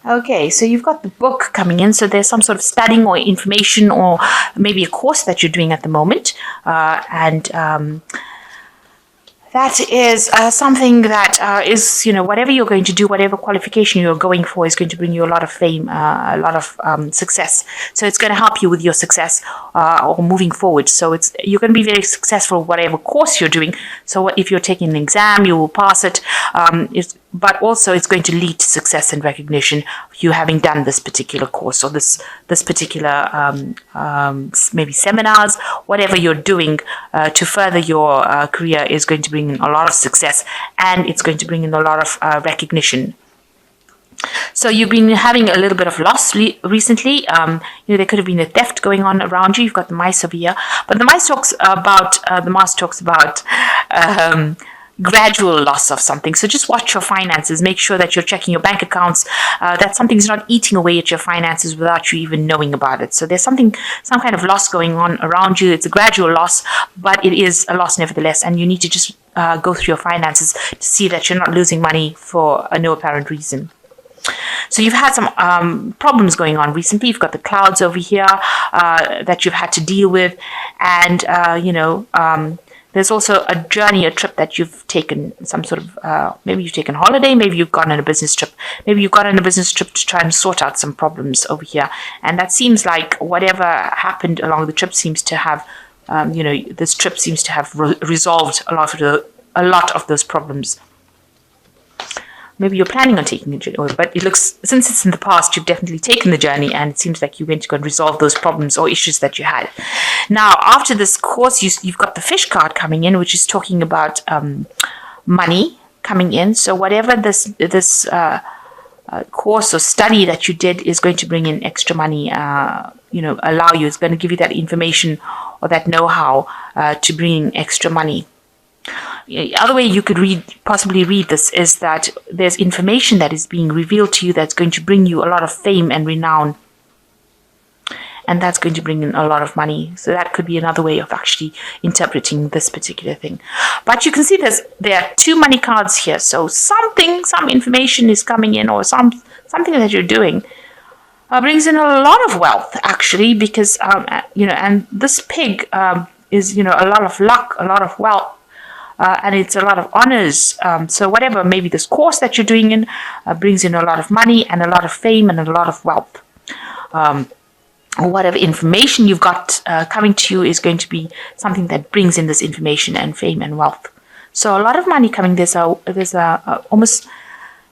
Okay, so you've got the book coming in. So there's some sort of studying or information or maybe a course that you're doing at the moment. And that is something that is, whatever you're going to do, whatever qualification you're going for is going to bring you a lot of fame, a lot of success. So it's going to help you with your success or moving forward. So you're going to be very successful whatever course you're doing. So if you're taking an exam, you will pass it. But also it's going to lead to success and recognition of you having done this particular course or this particular maybe seminars, whatever you're doing to further your career is going to bring in a lot of success, and it's going to bring in a lot of recognition. So you've been having a little bit of loss recently. There could have been a theft going on around you. You've got the mice over here, but the mice talks about gradual loss of something. So just watch your finances. Make sure that you're checking your bank accounts, that something's not eating away at your finances without you even knowing about it. So there's some kind of loss going on around you. It's a gradual loss, but it is a loss nevertheless. And you need to just go through your finances to see that you're not losing money for no apparent reason. So you've had some problems going on recently. You've got the clouds over here that you've had to deal with. And, there's also a journey, a trip that you've taken, some sort of, maybe you've taken a holiday, maybe you've gone on a business trip. Maybe you've gone on a business trip to try and sort out some problems over here. And that seems like whatever happened along the trip seems to have, this trip seems to have resolved a lot of those problems. Maybe you're planning on taking a journey, but it looks, since it's in the past, you've definitely taken the journey, and it seems like you went to go and resolve those problems or issues that you had. Now, after this course, you've got the fish card coming in, which is talking about money coming in. So whatever this course or study that you did is going to bring in extra money, allow you, it's going to give you that information or that know-how to bring in extra money. The other way you could possibly read this is that there's information that is being revealed to you that's going to bring you a lot of fame and renown. And that's going to bring in a lot of money. So that could be another way of actually interpreting this particular thing. But you can see there are two money cards here. So some information is coming in, or something that you're doing brings in a lot of wealth, actually, because, and this pig is, a lot of luck, a lot of wealth. And it's a lot of honors. So whatever, maybe this course that you're doing in brings in a lot of money and a lot of fame and a lot of wealth. Or whatever information you've got coming to you is going to be something that brings in this information and fame and wealth. So a lot of money coming. There's almost,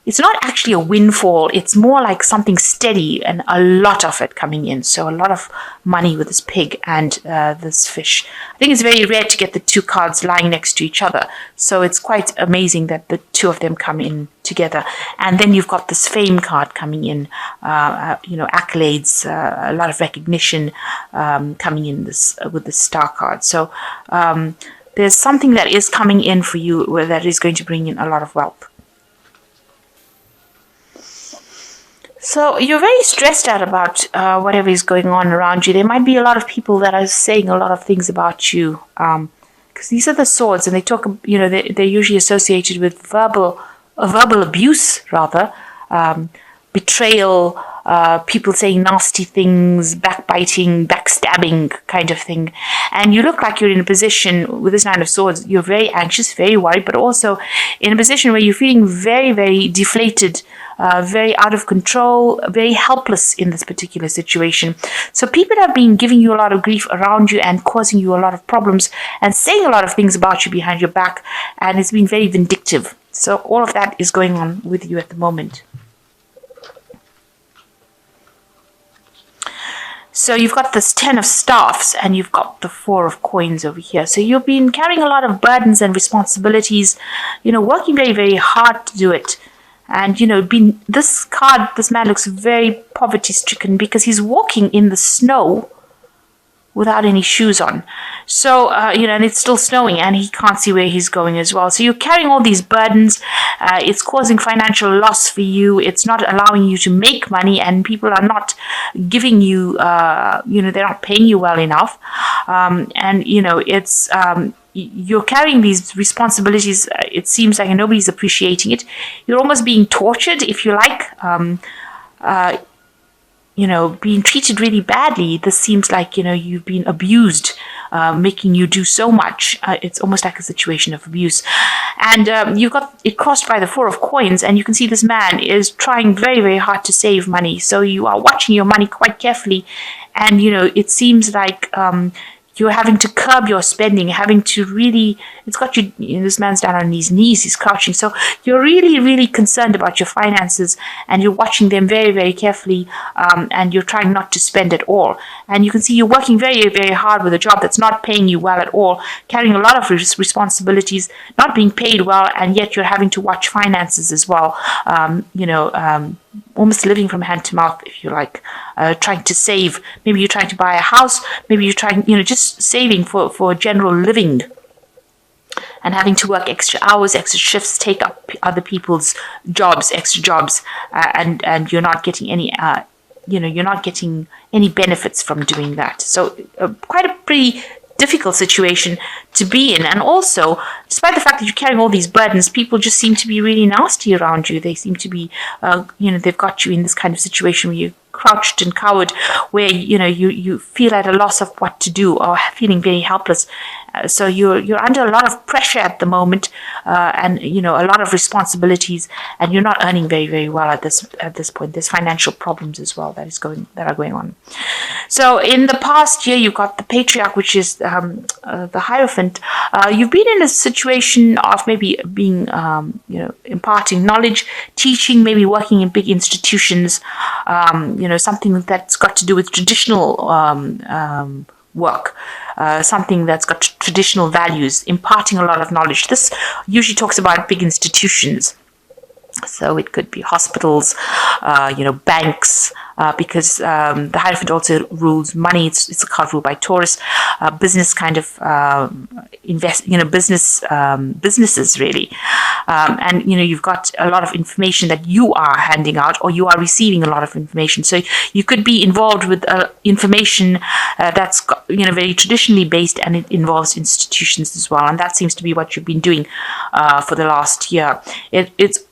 it's not actually a windfall. It's more like something steady and a lot of it coming in. So a lot of money with this pig and this fish. I think it's very rare to get the two cards lying next to each other. So it's quite amazing that the two of them come in together. And then you've got this fame card coming in, accolades, a lot of recognition coming in with the star card. So there's something that is coming in for you that is going to bring in a lot of wealth. So you're very stressed out about whatever is going on around you. There might be a lot of people that are saying a lot of things about you, because these are the swords, and they talk. They're usually associated with verbal abuse, rather, betrayal, people saying nasty things, backbiting, backstabbing kind of thing. And you look like you're in a position with this Nine of Swords. You're very anxious, very worried, but also in a position where you're feeling very, very deflated. Very out of control, very helpless in this particular situation. So people have been giving you a lot of grief around you and causing you a lot of problems and saying a lot of things about you behind your back, and it's been very vindictive. So all of that is going on with you at the moment. So you've got this 10 of staffs and you've got the 4 of coins over here. So you've been carrying a lot of burdens and responsibilities, working very, very hard to do it. And, this man looks very poverty-stricken because he's walking in the snow without any shoes on. So, and it's still snowing and he can't see where he's going as well. So you're carrying all these burdens. It's causing financial loss for you. It's not allowing you to make money, and people are not giving you, they're not paying you well enough. It's... you're carrying these responsibilities. It seems like nobody's appreciating it. You're almost being tortured, if you like. being treated really badly. This seems like, you've been abused, making you do so much. It's almost like a situation of abuse. And you've got it crossed by the Four of Coins, and you can see this man is trying very, very hard to save money. So you are watching your money quite carefully, and, it seems like you're having to curb your spending, having to really, it's got you, this man's down on his knees, he's crouching. So you're really, really concerned about your finances, and you're watching them very, very carefully, and you're trying not to spend at all. And you can see you're working very, very hard with a job that's not paying you well at all, carrying a lot of responsibilities, not being paid well, and yet you're having to watch finances as well. Almost living from hand to mouth, if you like, trying to save. Maybe you're trying to buy a house, maybe you're trying, just saving for general living, and having to work extra hours, extra shifts, take up other people's jobs, extra jobs, and you're not getting any, you're not getting any benefits from doing that. So quite a pretty difficult situation to be in. And also, despite the fact that you're carrying all these burdens, people just seem to be really nasty around you. They seem to be, they've got you in this kind of situation where you're crouched and cowered, where, you feel at a loss of what to do, or feeling very helpless. So you're under a lot of pressure at the moment, and a lot of responsibilities, and you're not earning very, very well at this point. There's financial problems as well that are going on. So in the past year, you've got the Patriarch, which is the Hierophant. You've been in a situation of maybe being, imparting knowledge, teaching, maybe working in big institutions, something that's got to do with traditional work, something that's got traditional values, imparting a lot of knowledge. This usually talks about big institutions. So it could be hospitals, banks, because the Hierophant also rules money. It's a card ruled by Taurus. Business kind of businesses really, and you've got a lot of information that you are handing out, or you are receiving a lot of information. So you could be involved with information that's very traditionally based, and it involves institutions as well. And that seems to be what you've been doing for the last year.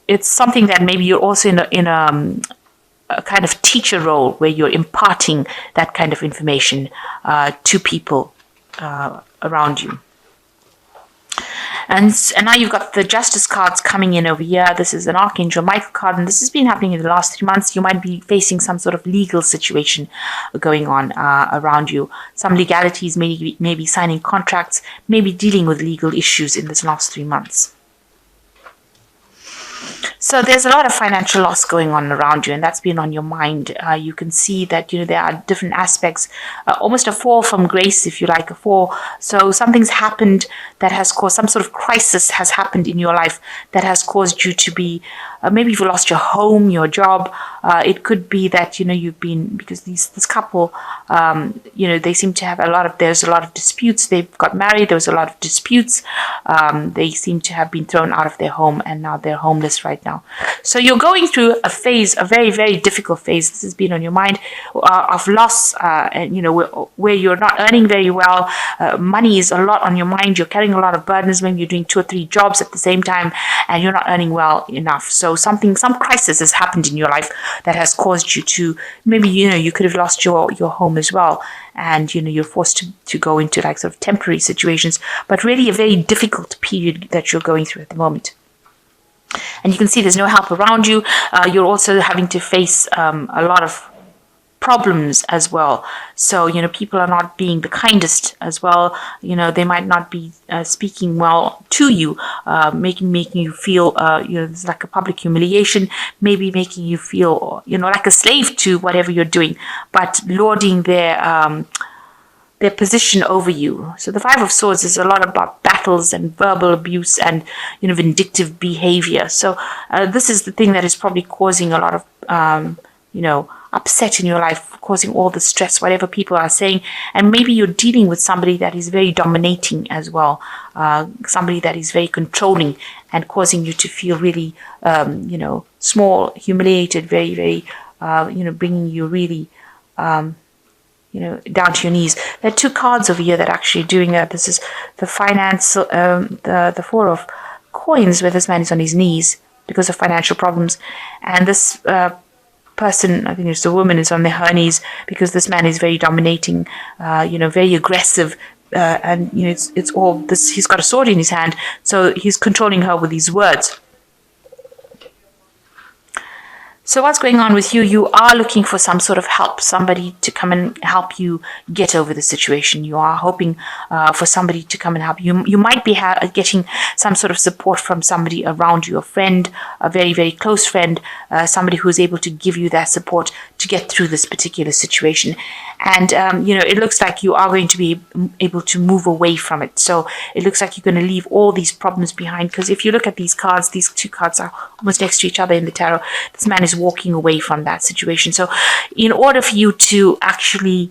It's something that maybe you're also in a kind of teacher role, where you're imparting that kind of information to people around you. And now you've got the Justice cards coming in over here. This is an Archangel Michael card, and this has been happening in the last 3 months. You might be facing some sort of legal situation going on around you. Some legalities, maybe signing contracts, maybe dealing with legal issues in this last 3 months. So there's a lot of financial loss going on around you, and that's been on your mind. You can see that there are different aspects, almost a fall from grace, if you like, a fall. So something's happened that has caused, some sort of crisis has happened in your life that has caused you to be, maybe you've lost your home, your job. It could be that you've been, because this couple, they seem to have there's a lot of disputes. They've got married, there was a lot of disputes. They seem to have been thrown out of their home, and now they're homeless right now. So you're going through a phase, a very, very difficult phase. This has been on your mind, of loss, and where you're not earning very well. Money is a lot on your mind. You're carrying a lot of burdens. Maybe you're doing 2 or 3 jobs at the same time, and you're not earning well enough. So some crisis has happened in your life that has caused you to, maybe you could have lost your home as well, and you're forced to go into like sort of temporary situations, but really a very difficult period that you're going through at the moment. And you can see there's no help around you. You're also having to face a lot of problems as well. So, people are not being the kindest as well. They might not be speaking well to you, making you feel, it's like a public humiliation, maybe making you feel, like a slave to whatever you're doing, but lording their position over you. So the Five of Swords is a lot about battles and verbal abuse and vindictive behavior. So this is the thing that is probably causing a lot of upset in your life, causing all the stress, whatever people are saying. And maybe you're dealing with somebody that is very dominating as well, somebody that is very controlling and causing you to feel really small, humiliated, very, very bringing you really down to your knees. There are 2 cards over here that are actually doing that. This is the finance, the Four of Coins, where this man is on his knees because of financial problems, and this person, I think it's a woman, is on her knees because this man is very dominating, very aggressive. And it's all this. He's got a sword in his hand, so he's controlling her with these words. So what's going on with you? You are looking for some sort of help, somebody to come and help you get over the situation. You are hoping for somebody to come and help you. You might be getting some sort of support from somebody around you, a friend, a very, very close friend, somebody who is able to give you that support to get through this particular situation. And, it looks like you are going to be able to move away from it. So it looks like you're going to leave all these problems behind. Because if you look at these cards, these two cards are almost next to each other in the tarot. This man is walking away from that situation. So in order for you to actually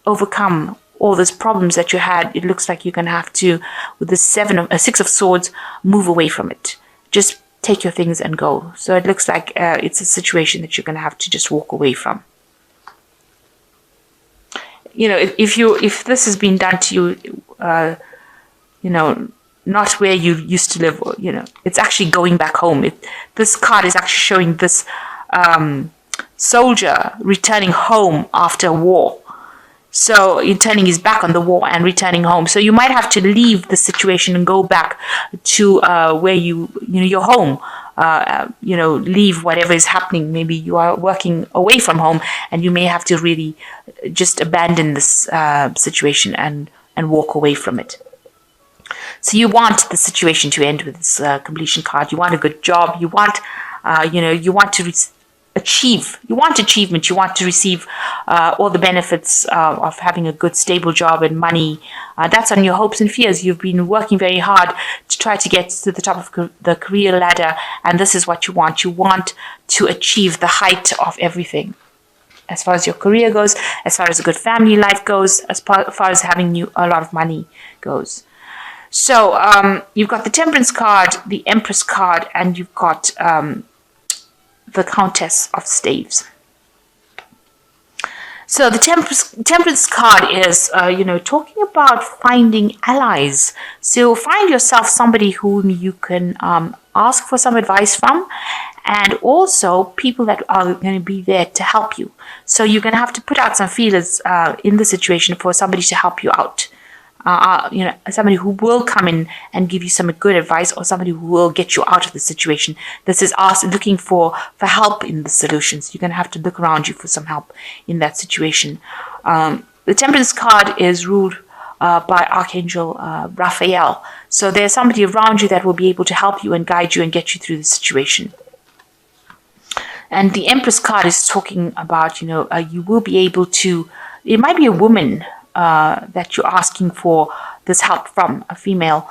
overcome all those problems that you had, it looks like you're going to have to, with the Six of Swords, move away from it. Just take your things and go. So it looks like it's a situation that you're going to have to just walk away from. If this has been done to you, not where you used to live, it's actually going back home. This card is actually showing this soldier returning home after a war. So in turning his back on the war and returning home. So you might have to leave the situation and go back to where your home. Leave whatever is happening. Maybe you are working away from home and you may have to really just abandon this situation and walk away from it. So you want the situation to end with this completion card. You want a good job. You want, you want to achieve. You want achievement. You want to receive all the benefits of having a good, stable job and money. That's on your hopes and fears. You've been working very hard to try to get to the top of the career ladder, and this is what you want. You want to achieve the height of everything. As far as your career goes, as far as a good family life goes, as far as having a lot of money goes. So you've got the Temperance card, the Empress card, and you've got the Countess of Staves. So the Temperance card is, talking about finding allies. So find yourself somebody whom you can ask for some advice from, and also people that are going to be there to help you. So you're going to have to put out some feelers in the situation for somebody to help you out. Somebody who will come in and give you some good advice, or somebody who will get you out of the situation. This is us looking for help in the solutions. You're going to have to look around you for some help in that situation. The Temperance card is ruled by Archangel Raphael. So there's somebody around you that will be able to help you and guide you and get you through the situation. And the Empress card is talking about, you will be able to, it might be a woman that you're asking for this help from, a female,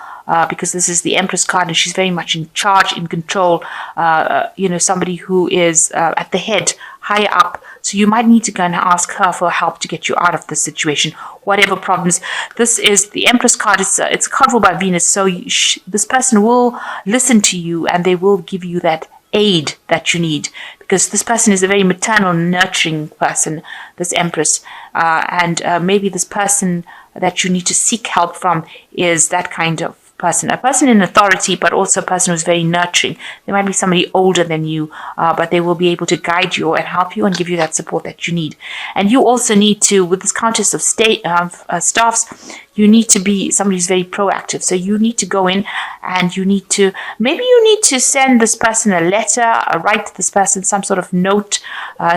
because this is the Empress card and she's very much in charge, in control, somebody who is at the head, higher up. So you might need to go and ask her for help to get you out of this situation, whatever problems. This is the Empress card. It's a card ruled by Venus. So this person will listen to you and they will give you that aid that you need, because this person is a very maternal, nurturing person, this Empress, and maybe this person that you need to seek help from is that kind of person, a person in authority, but also a person who's very nurturing. There might be somebody older than you, but they will be able to guide you and help you and give you that support that you need. And you also need to, with this Countess of Staffs, you need to be somebody who's very proactive. So you need to go in and you need to send this person a letter, write to this person some sort of note,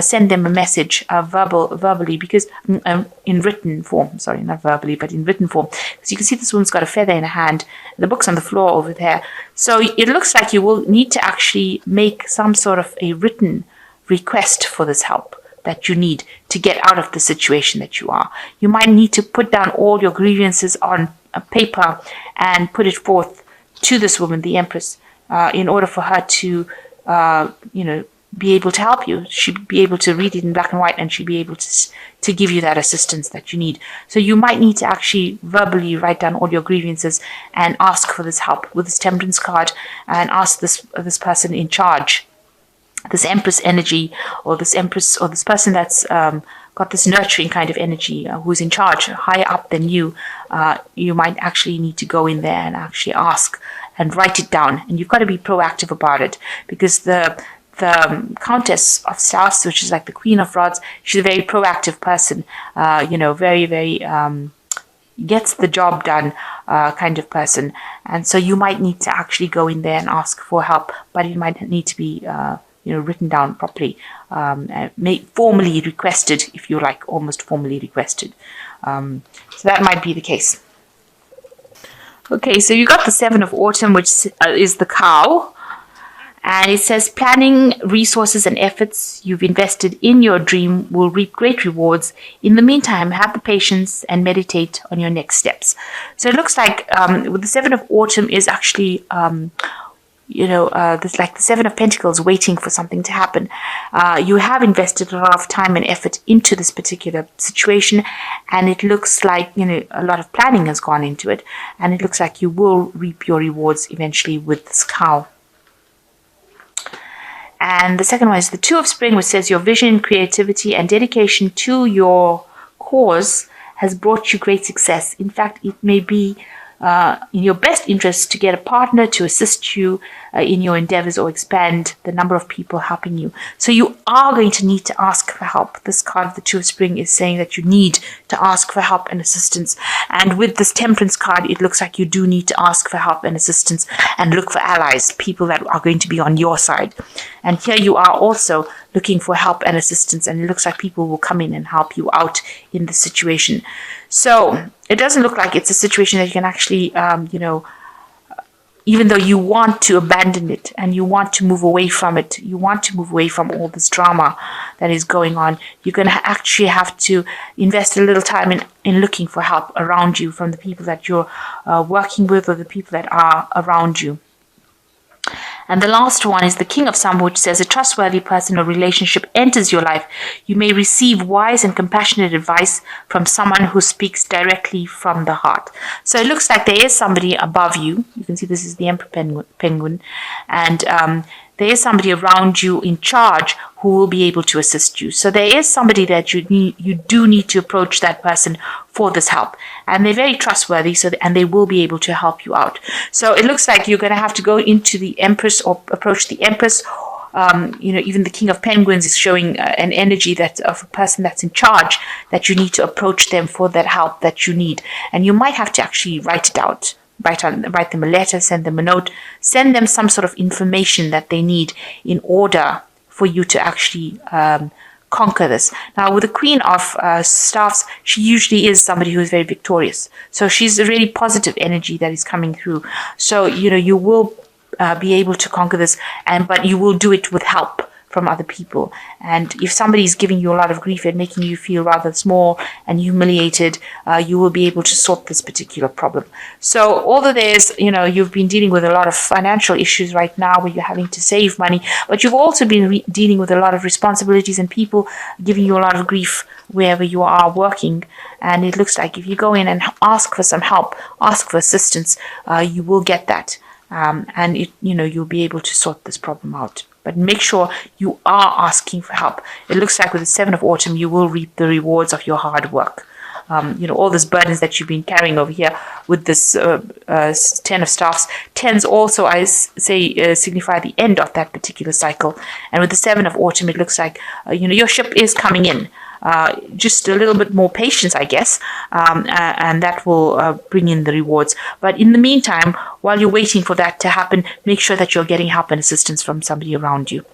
send them a message, verbally, because in written form, sorry, not verbally, but in written form. Because you can see this woman's got a feather in her hand, the book's on the floor over there. So it looks like you will need to actually make some sort of a written request for this help that you need to get out of the situation that you are. You might need to put down all your grievances on a paper and put it forth to this woman, the Empress, in order for her to, be able to help you. She'd be able to read it in black and white, and she'd be able to give you that assistance that you need. So you might need to actually verbally write down all your grievances and ask for this help with this Temperance card, and ask this person in charge, this Empress energy, or this Empress, or this person that's got this nurturing kind of energy, who's in charge, higher up than you. You might actually need to go in there and actually ask and write it down. And you've got to be proactive about it, because the the Countess of Staffs, which is like the Queen of Rods, she's a very proactive person, very, very gets the job done kind of person. And so you might need to actually go in there and ask for help, but it might need to be written down properly, formally requested, if you like, almost formally requested. So that might be the case. Okay, so you got the 7 of Autumn, which is the cow. And it says, planning, resources, and efforts you've invested in your dream will reap great rewards. In the meantime, have the patience and meditate on your next steps. So it looks like with the 7 of Autumn is actually, there's like the 7 of Pentacles waiting for something to happen. You have invested a lot of time and effort into this particular situation, and it looks like, a lot of planning has gone into it, and it looks like you will reap your rewards eventually with this cow. And the second one is the 2 of Spring, which says your vision, creativity, and dedication to your cause has brought you great success. In fact, it may be in your best interest to get a partner to assist you in your endeavors or expand the number of people helping you. So you are going to need to ask for help. This card of the 2 of Spring is saying that you need to ask for help and assistance. And with this Temperance card, it looks like you do need to ask for help and assistance and look for allies, people that are going to be on your side. And here you are also looking for help and assistance, and it looks like people will come in and help you out in this situation. So it doesn't look like it's a situation that you can actually, even though you want to abandon it and you want to move away from it, you want to move away from all this drama that is going on, you're going to actually have to invest a little time in looking for help around you from the people that you're working with or the people that are around you. And the last one is the King of Sun, which says a trustworthy person or relationship enters your life. You may receive wise and compassionate advice from someone who speaks directly from the heart. So it looks like there is somebody above you. You can see this is the Emperor Penguin. And there is somebody around you in charge who will be able to assist you. So there is somebody that you do need to approach that person for this help. And they're very trustworthy, and they will be able to help you out. So it looks like you're going to have to go into the Empress or approach the Empress. Even the King of Penguins is showing an energy that of a person that's in charge, that you need to approach them for that help that you need. And you might have to actually write it out. Write them a letter, send them a note, send them some sort of information that they need in order for you to actually conquer this. Now, with the Queen of Staffs, she usually is somebody who is very victorious. So she's a really positive energy that is coming through. So, you will be able to conquer this, but you will do it with help from other people. And if somebody is giving you a lot of grief and making you feel rather small and humiliated, you will be able to sort this particular problem. So although you've been dealing with a lot of financial issues right now where you're having to save money, but you've also been dealing with a lot of responsibilities and people giving you a lot of grief wherever you are working. And it looks like if you go in and ask for some help, ask for assistance, you will get that. And you'll be able to sort this problem out. But make sure you are asking for help. It looks like with the 7 of Autumn, you will reap the rewards of your hard work. All those burdens that you've been carrying over here with this 10 of Staffs. 10s also, I say, signify the end of that particular cycle. And with the 7 of Autumn, it looks like, your ship is coming in. Just a little bit more patience, I guess, and that will bring in the rewards. But in the meantime, while you're waiting for that to happen, make sure that you're getting help and assistance from somebody around you.